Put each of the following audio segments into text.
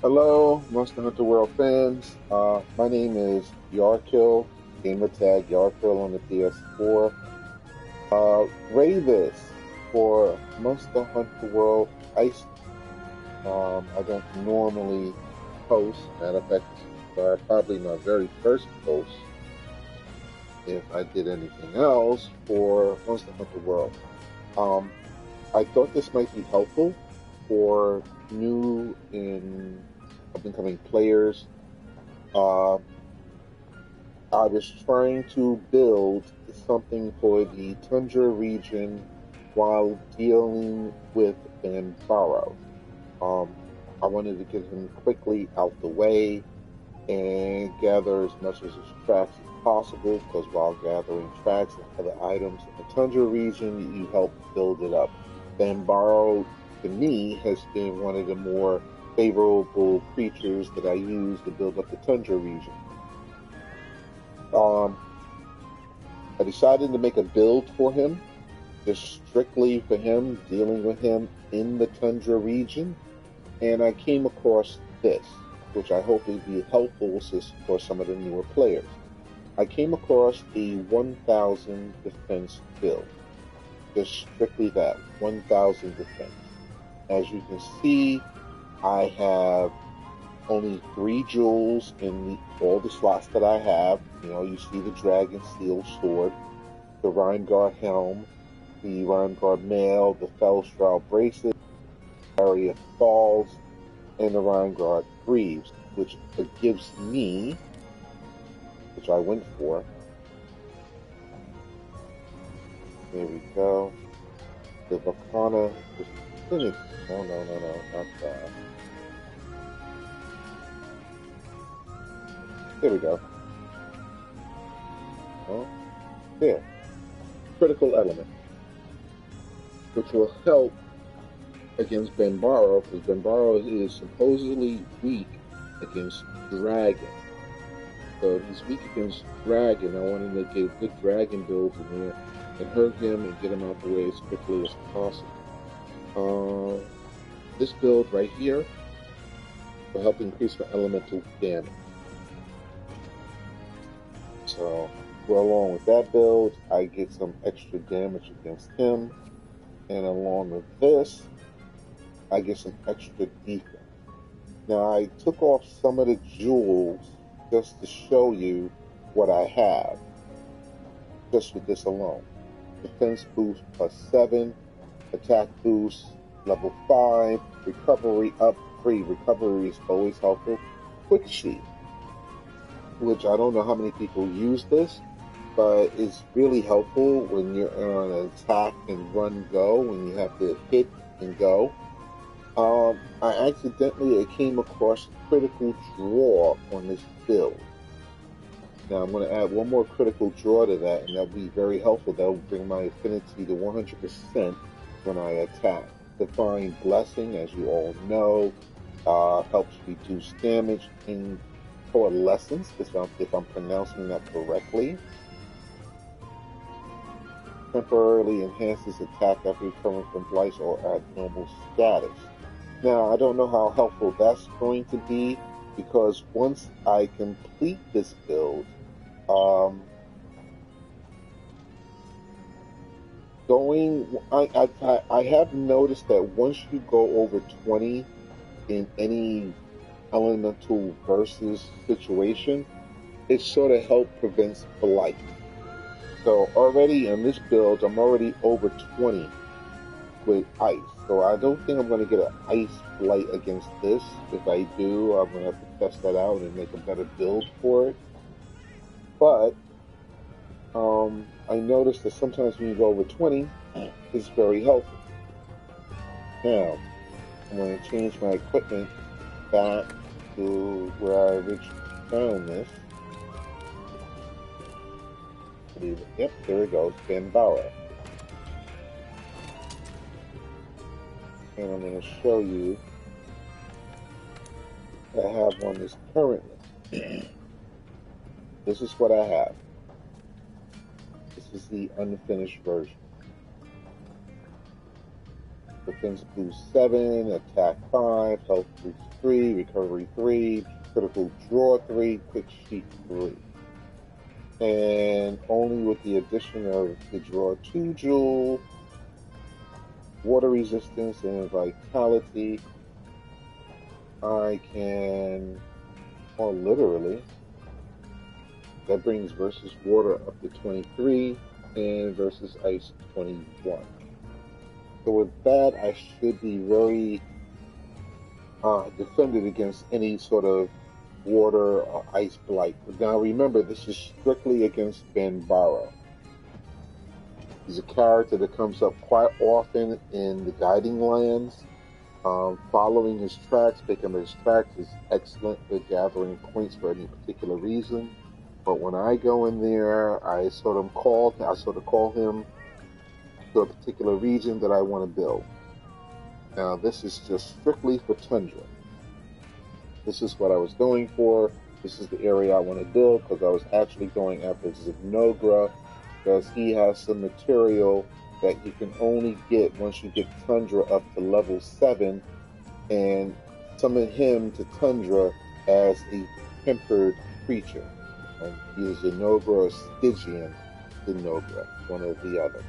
Hello, Monster Hunter World fans. My name is Yarkill, gamertag Yarkill on the PS4. Ready this for Monster Hunter World Ice. I don't normally post. Matter of fact, probably my very first post, if I did anything else, for Monster Hunter World. Um, I thought this might be helpful for new and up and coming players. Uh, I was trying to build something for the Tundra region while dealing with Banbaro. Um, I wanted to get him quickly out the way and gather as much as his tracks as possible because while gathering tracks and other items in the Tundra region, you help build it up. Banbaro, to me, has been one of the more favorable creatures that I use to build up the Tundra region. Um, I decided to make a build for him, just strictly for him, dealing with him in the Tundra region, and I came across this, which I hope will be helpful for some of the newer players. I came across a 1000 defense build, just strictly that, 1000 defense. As you can see, I have only 3 jewels in all the slots that I have. You know, you see the Dragon Steel Sword, the Rheinguard Helm, the Rheinguard Mail, the Fellstroud Bracelet, Area Falls, and the Rheinguard Greaves, which it gives me, which I went for. There we go. The Vakana. No, not that. There we go. Oh, there. Critical element, which will help against Banbaro, because Banbaro is supposedly weak against Dragon. So if he's weak against Dragon, I wanted to get a good Dragon build in there and hurt him and get him out the way as quickly as possible. This build right here will help increase my elemental damage. So, go along with that build, I get some extra damage against him, and along with this, I get some extra defense. Now, I took off some of the jewels just to show you what I have, just with this alone. Defense boost +7, attack boost level 5, recovery up 3. Recovery is always helpful. Quick sheet, which I don't know how many people use this, but it's really helpful when you're on an attack and run go, when you have to hit and go. I accidentally came across critical draw on this build. Now I'm going to add one more critical draw to that, and that'll be very helpful. That'll bring my affinity to 100% when I attack. Divine Blessing, as you all know, helps reduce damage in Coalescence, if I'm pronouncing that correctly. Temporarily enhances attack after recovering from blights or at normal status. Now, I don't know how helpful that's going to be, because once I complete this build, I have noticed that once you go over 20 in any elemental versus situation, it sort of helps prevents blight. So already on this build, I'm already over 20 with ice. So I don't think I'm going to get an ice blight against this. If I do, I'm going to have to test that out and make a better build for it. But I noticed that sometimes when you go over 20, it's very helpful. Now, I'm going to change my equipment back to where I originally found this. Yep, there it goes, Banbaro. And I'm going to show you what I have on this currently. This is what I have. This is the unfinished version. Defense boost 7, attack 5, health boost 3, recovery 3, critical draw 3, quick sheet 3. And only with the addition of the draw 2 jewel, water resistance, and vitality, I can, or literally, that brings versus water up to 23 and versus ice 21. So with that, I should be very defended against any sort of water or ice blight. But now remember, this is strictly against Banbaro. He's a character that comes up quite often in the guiding lands. Following his tracks, picking his tracks is excellent for gathering points for any particular reason. But when I go in there, I sort of call him to a particular region that I want to build. Now, this is just strictly for Tundra. This is what I was going for. This is the area I want to build because I was actually going after Zinogra because he has some material that you can only get once you get Tundra up to level 7 and summon him to Tundra as a tempered creature. And he is Zinogra or Stygian Zinogra, one or the other.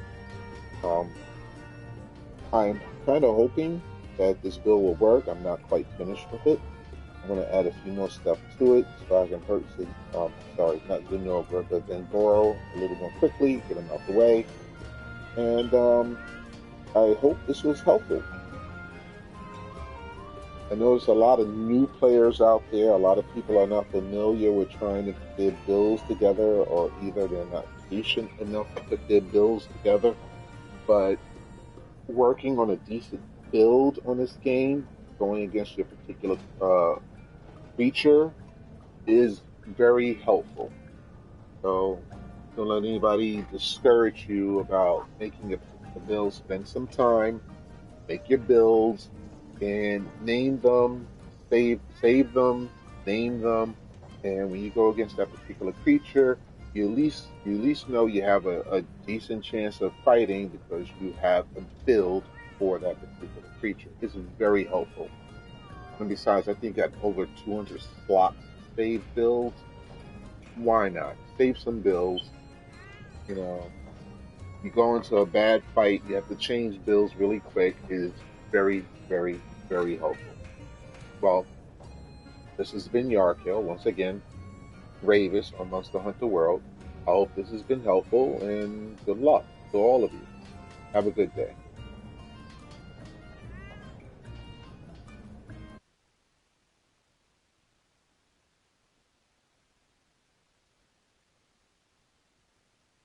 I'm kind of hoping that this build will work. I'm not quite finished with it. I'm going to add a few more stuff to it so I can hurt not Zinogra, but Banbaro a little more quickly, get him out the way. And I hope this was helpful. I notice a lot of new players out there. A lot of people are not familiar with trying to put their builds together, or either they're not patient enough to put their builds together. But working on a decent build on this game, going against your particular creature, is very helpful. So don't let anybody discourage you about making a build. Spend some time, make your builds, and name them, save them, name them, and when you go against that particular creature, you at least know you have a decent chance of fighting because you have a build for that particular creature. It's very helpful. And besides, I think I got over 200 slots saved builds. Why not? Save some builds. You know, you go into a bad fight, you have to change builds really quick. It is very, very, very helpful. Well, this has been Yarkill, once again, Ravis on Monster Hunter World. I hope this has been helpful, and good luck to all of you. Have a good day.